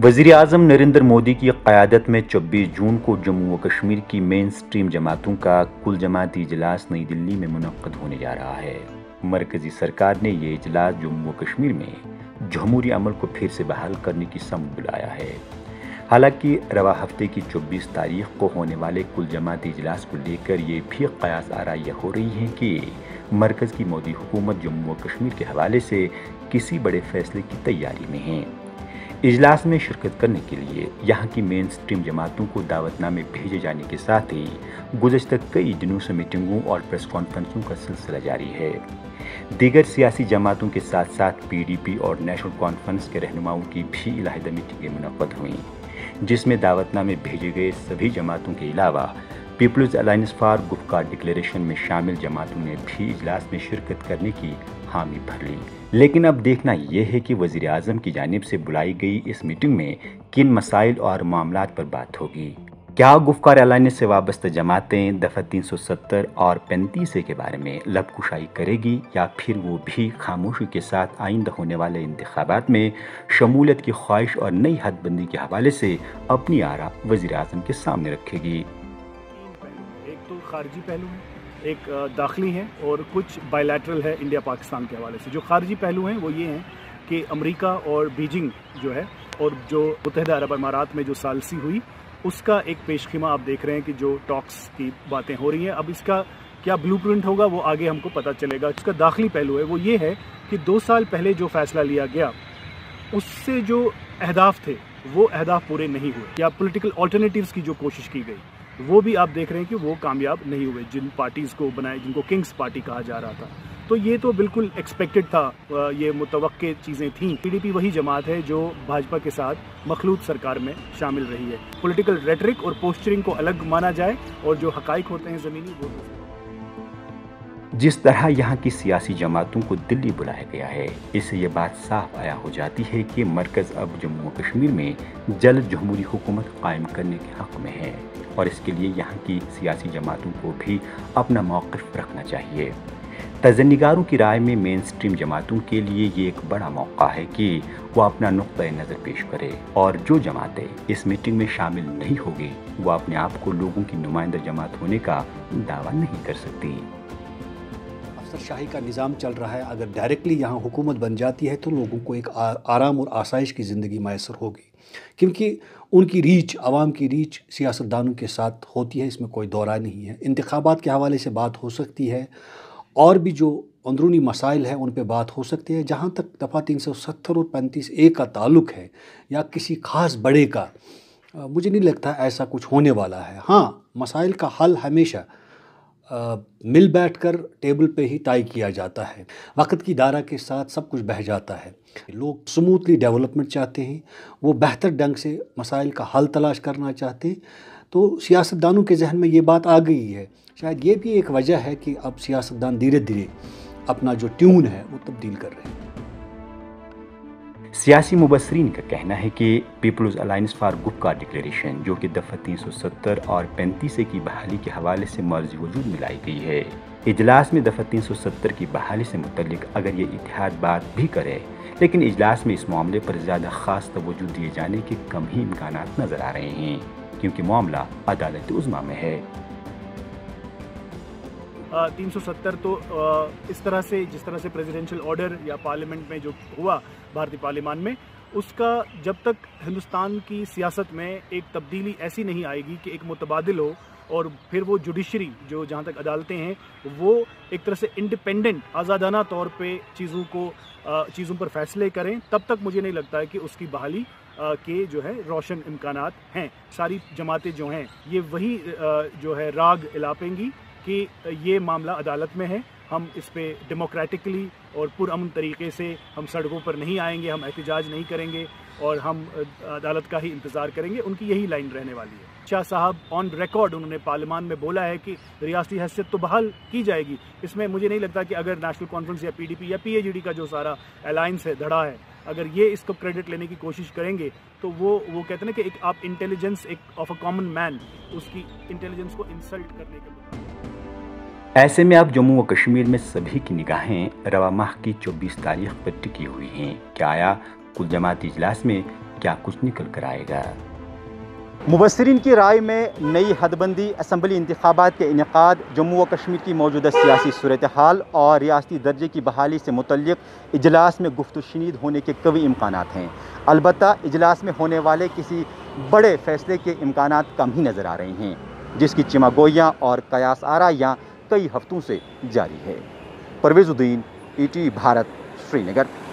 वज़ीर आज़म नरेंद्र मोदी की क़यादत में 24 जून को जम्मू व कश्मीर की मेन स्ट्रीम जमातों का कुल जमाती इजलास नई दिल्ली में मुनक़्क़द होने जा रहा है। मरकज़ी सरकार ने ये इजलास जम्मू व कश्मीर में जमहूरी अमल को फिर से बहाल करने की समत बुलाया है। हालांकि रवा हफ्ते की 24 तारीख को होने वाले कुल जमाती इजलास को लेकर ये भी क़यास आराइयाँ हो रही हैं कि मरकज़ की मोदी हुकूमत जम्मू व कश्मीर के हवाले से किसी बड़े फैसले की तैयारी में है। इजलास में शिरकत करने के लिए यहाँ की मेन स्ट्रीम जमातों को दावतनामे भेजे जाने के साथ ही गुज़श्ता कई दिनों से मीटिंगों और प्रेस कॉन्फ्रेंसों का सिलसिला जारी है। दीगर सियासी जमातों के साथ साथ PDP और नेशनल कॉन्फ्रेंस के रहनुमाओं की भी इलाहिदा मीटिंगें मुनक़्क़द हुईं, जिसमें दावतनामे भेजे गए सभी जमातों के अलावा peoples alliance for Gupkar declaration में शामिल जमातों ने भी इजलास में शिरकत करने की हामी भर ली। लेकिन अब देखना यह है कि वज़ीर आज़म की जानिब से बुलाई गई इस मीटिंग में किन मसाइल और मामलात पर बात होगी। क्या गुफ्कार अलायंस से वाबस्ता जमातें दफ़ा 370 और 35 के बारे में लबकुशाई करेगी या फिर वो भी खामोशी के साथ आइंदा होने वाले इंतखाबात में शमूलियत की ख्वाहिश और नई हदबंदी के हवाले से अपनी आरा वज़ीर आज़म के सामने रखेगी। एक तो खारजी पहलू है, एक दाखिली है और कुछ बायलैटरल है इंडिया पाकिस्तान के हवाले से। जो खारजी पहलू हैं वो ये हैं कि अमेरिका और बीजिंग जो है और जो मुत्तहिदा अरब अमारात में जो सालसी हुई उसका एक पेशखिमा आप देख रहे हैं कि जो टॉक्स की बातें हो रही हैं। अब इसका क्या ब्लूप्रिंट होगा वो आगे हमको पता चलेगा। इसका दाखिली पहलू है वो ये है कि 2 साल पहले जो फैसला लिया गया उससे जो अहदाफ थे वो अहदाफ पूरे नहीं हुए, या पॉलिटिकल ऑल्टरनेटिव्स की जो कोशिश की गई वो भी आप देख रहे हैं कि वो कामयाब नहीं हुए। जिन पार्टीज़ को बनाए जिनको किंग्स पार्टी कहा जा रहा था, तो ये तो बिल्कुल एक्सपेक्टेड था, ये मुतवक्के चीज़ें थीं। PDP वही जमात है जो भाजपा के साथ मखलूत सरकार में शामिल रही है। पॉलिटिकल रेटरिक और पोस्चरिंग को अलग माना जाए और जो हकाइक होते हैं ज़मीनी वो। जिस तरह यहाँ की सियासी जमातों को दिल्ली बुलाया गया है, इससे ये बात साफ आया हो जाती है कि मरकज़ अब जम्मू व कश्मीर में जल्द जमहूरी हुकूमत कायम करने के हक़ में है और इसके लिए यहाँ की सियासी जमातों को भी अपना मौक़िफ़ रखना चाहिए। तजन्निगारों की राय में मेन स्ट्रीम जमातों के लिए ये एक बड़ा मौका है कि वो अपना नुक्ता नज़र पेश करे और जो जमातें इस मीटिंग में शामिल नहीं होगी वो अपने आप को लोगों की नुमाइंदा जमात होने का दावा नहीं कर सकती। शाही का निज़ाम चल रहा है, अगर डायरेक्टली यहाँ हुकूमत बन जाती है तो लोगों को एक आराम और आसाइश की ज़िंदगी मैसर होगी, क्योंकि उनकी रीच, आवाम की रीच सियासतदानों के साथ होती है, इसमें कोई दो राय नहीं है। इंतखाबात के हवाले से बात हो सकती है और भी जो अंदरूनी मसाइल हैं उन पे बात हो सकती है। जहाँ तक दफ़ा 370 और 35A का ताल्लुक़ है या किसी ख़ास बड़े का, मुझे नहीं लगता ऐसा कुछ होने वाला है। हाँ, मसाइल का हल हमेशा मिल बैठकर टेबल पे ही तय किया जाता है। वक्त की धारा के साथ सब कुछ बह जाता है। लोग स्मूथली डेवलपमेंट चाहते हैं, वो बेहतर ढंग से मसाइल का हल तलाश करना चाहते हैं, तो सियासतदानों के जहन में ये बात आ गई है। शायद ये भी एक वजह है कि अब सियासतदान धीरे धीरे अपना जो ट्यून है वो तब्दील कर रहे हैं। सियासी मुबसरीन का कहना है कि peoples alliance for Gupkar declaration, जो कि दफ़ा 370 और 35 की बहाली के हवाले से मर्ज़ वजूद में लाई गई है, इजलास में दफ़ा 370 की बहाली से मुतल्लिक अगर ये इत्तेहाद बात भी करे, लेकिन इजलास में इस मामले पर ज़्यादा ख़ास तवज्जो दिए जाने के कम ही इम्कानात नज़र आ रहे हैं, क्योंकि मामला अदालत उज़्मा में है। 370 तो इस तरह से, जिस तरह से प्रेसिडेंशियल ऑर्डर या पार्लियामेंट में जो हुआ भारतीय पार्लियामान में, उसका जब तक हिंदुस्तान की सियासत में एक तब्दीली ऐसी नहीं आएगी कि एक मुतबादिल हो और फिर वो जुडिशरी जो जहाँ तक अदालतें हैं वो एक तरह से इंडिपेंडेंट आज़ादाना तौर पे चीज़ों पर फैसले करें, तब तक मुझे नहीं लगता है कि उसकी बहाली के जो है रोशन इम्कानात हैं। सारी जमातें जो हैं ये वही जो है राग इलापेंगी कि ये मामला अदालत में है, हम इस पे डेमोक्रेटिकली और पुरअमन तरीके से हम सड़कों पर नहीं आएंगे, हम एहतजाज नहीं करेंगे और हम अदालत का ही इंतज़ार करेंगे। उनकी यही लाइन रहने वाली है। शाह साहब ऑन रिकॉर्ड उन्होंने पार्लियामान में बोला है कि रियासती हैसियत तो बहाल की जाएगी। इसमें मुझे नहीं लगता कि अगर नेशनल कॉन्फ्रेंस या PDP या PAGD का जो सारा अलायंस है, धड़ा है, अगर ये इसको क्रेडिट लेने की कोशिश करेंगे तो वो कहते हैं ना कि एक आप इंटेलिजेंस एक ऑफ अ कॉमन मैन, उसकी इंटेलिजेंस को इंसल्ट करने के ऐसे में अब जम्मू व कश्मीर में सभी की निगाहें रवा माह की 24 तारीख पर टिकी हुई हैं। क्या आया कुल जमाती इजलास में क्या कुछ निकल कर आएगा। मुबصرین کی رائے میں نئی حد بندی، اسمبلی انتخابات کے انعقاد، جموں و کشمیر کی موجودہ سیاسی صورتحال اور ریاستی درجے کی بحالی سے متعلق اجلاس میں گفت و شنید ہونے کے قوی امکانات ہیں۔ البتہ اجلاس میں ہونے والے کسی بڑے فیصلے کے امکانات کم ہی نظر آ رہے ہیں، جس کی چمگوئیاں اور قیاس آرائیاں کئی ہفتوں سے جاری ہے۔ پرویز الدین، ETV بھارت، سری نگر۔